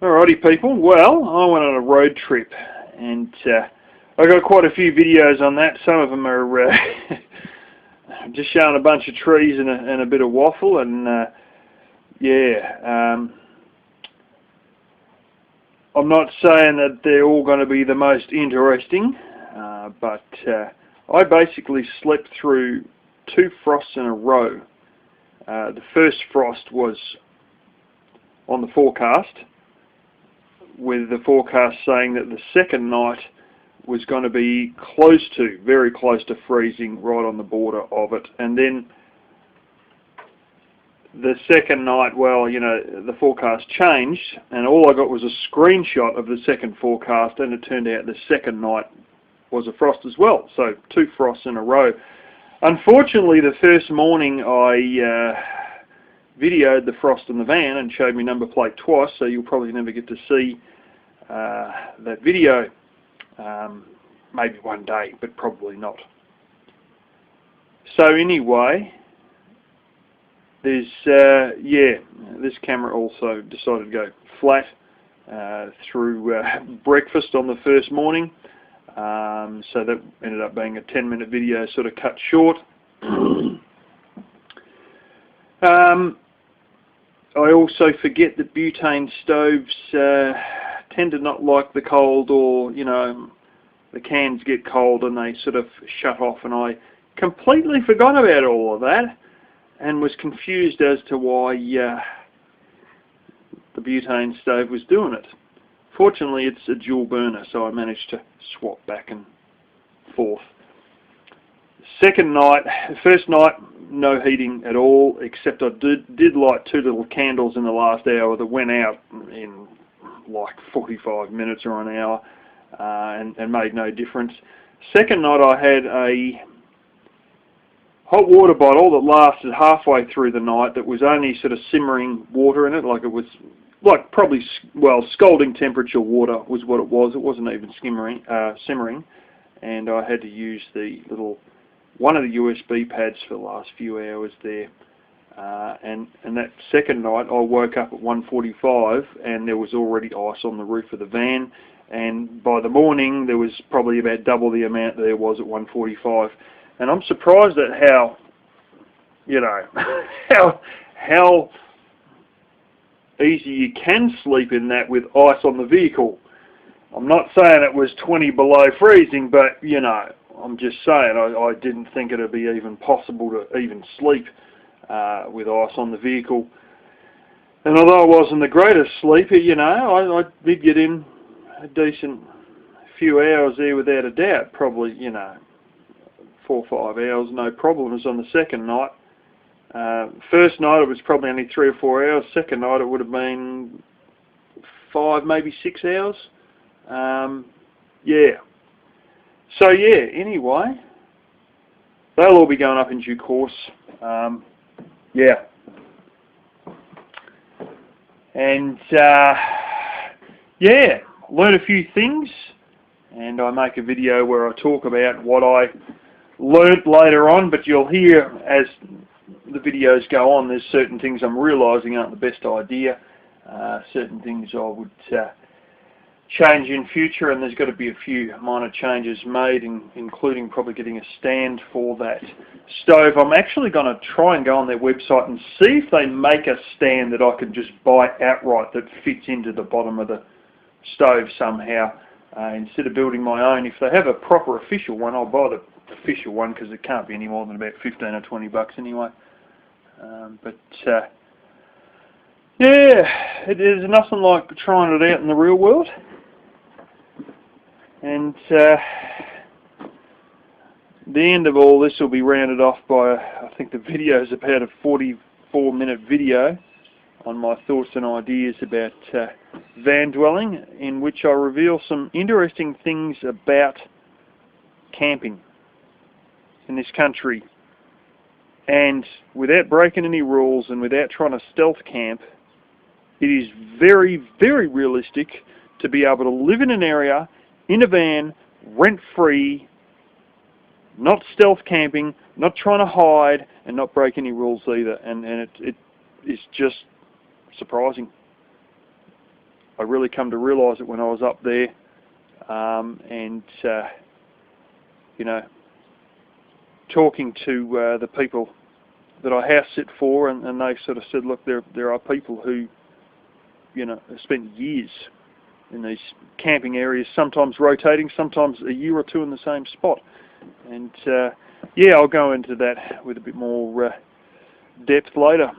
Alrighty people, well, I went on a road trip and I got quite a few videos on that. Some of them are just showing a bunch of trees and a bit of waffle, and yeah, I'm not saying that they're all going to be the most interesting, but I basically slept through 2 frosts in a row. The first frost was on the forecast, with the forecast saying that the second night was going to be very close to freezing, right on the border of it. And then the second night, well, you know, the forecast changed, and all I got was a screenshot of the second forecast, and it turned out the second night was a frost as well. So 2 frosts in a row. Unfortunately, the first morning I videoed the frost in the van and showed me number plate twice, so you'll probably never get to see that video. Maybe one day, but probably not. So anyway, there's yeah, this camera also decided to go flat through breakfast on the first morning, so that ended up being a 10-minute video, sort of cut short. I also forget that butane stoves tend to not like the cold, or, you know, the cans get cold and they sort of shut off, and I completely forgot about all of that and was confused as to why the butane stove was doing it. Fortunately, it's a dual burner, so I managed to swap back and forth. Second night, first night, no heating at all, except I did light 2 little candles in the last hour that went out in like 45 minutes or an hour, and made no difference. Second night I had a hot water bottle that lasted halfway through the night, that was only sort of simmering water in it, like it was, like probably, well, scalding temperature water was what it was. It wasn't even simmering, and I had to use one of the USB pads for the last few hours there. And that second night I woke up at 1:45 and there was already ice on the roof of the van, and by the morning there was probably about double the amount there was at 1:45. And I'm surprised at how, you know, how easy you can sleep in that with ice on the vehicle. I'm not saying it was 20 below freezing, but, you know, I'm just saying I didn't think it would be even possible to even sleep with ice on the vehicle. And although I wasn't the greatest sleeper, you know, I did get in a decent few hours there without a doubt. Probably, you know, 4 or 5 hours, no problems on the second night. First night it was probably only 3 or 4 hours. Second night it would have been 5, maybe 6 hours. Yeah. So yeah, anyway, they'll all be going up in due course. Yeah. And yeah, learn a few things, and I make a video where I talk about what I learnt later on, but you'll hear as the videos go on, there's certain things I'm realising aren't the best idea, certain things I would change in future, and there's got to be a few minor changes made, including probably getting a stand for that stove. I'm actually going to try and go on their website and see if they make a stand that I can just buy outright that fits into the bottom of the stove somehow, instead of building my own. If they have a proper official one, I'll buy the official one, because it can't be any more than about 15 or 20 bucks anyway. But yeah, it is nothing like trying it out in the real world. And the end of all this will be rounded off by, I think the video is about a 44-minute video on my thoughts and ideas about van dwelling, in which I reveal some interesting things about camping in this country. And without breaking any rules and without trying to stealth camp, it is very, very realistic to be able to live in an area, in a van, rent-free, not stealth camping, not trying to hide, and not break any rules either. And it is just surprising. I really come to realise it when I was up there, and you know, talking to the people that I house sit for, and they sort of said, look, there are people who, you know, have spent years in these camping areas, sometimes rotating, sometimes a year or two in the same spot. And yeah, I'll go into that with a bit more depth later.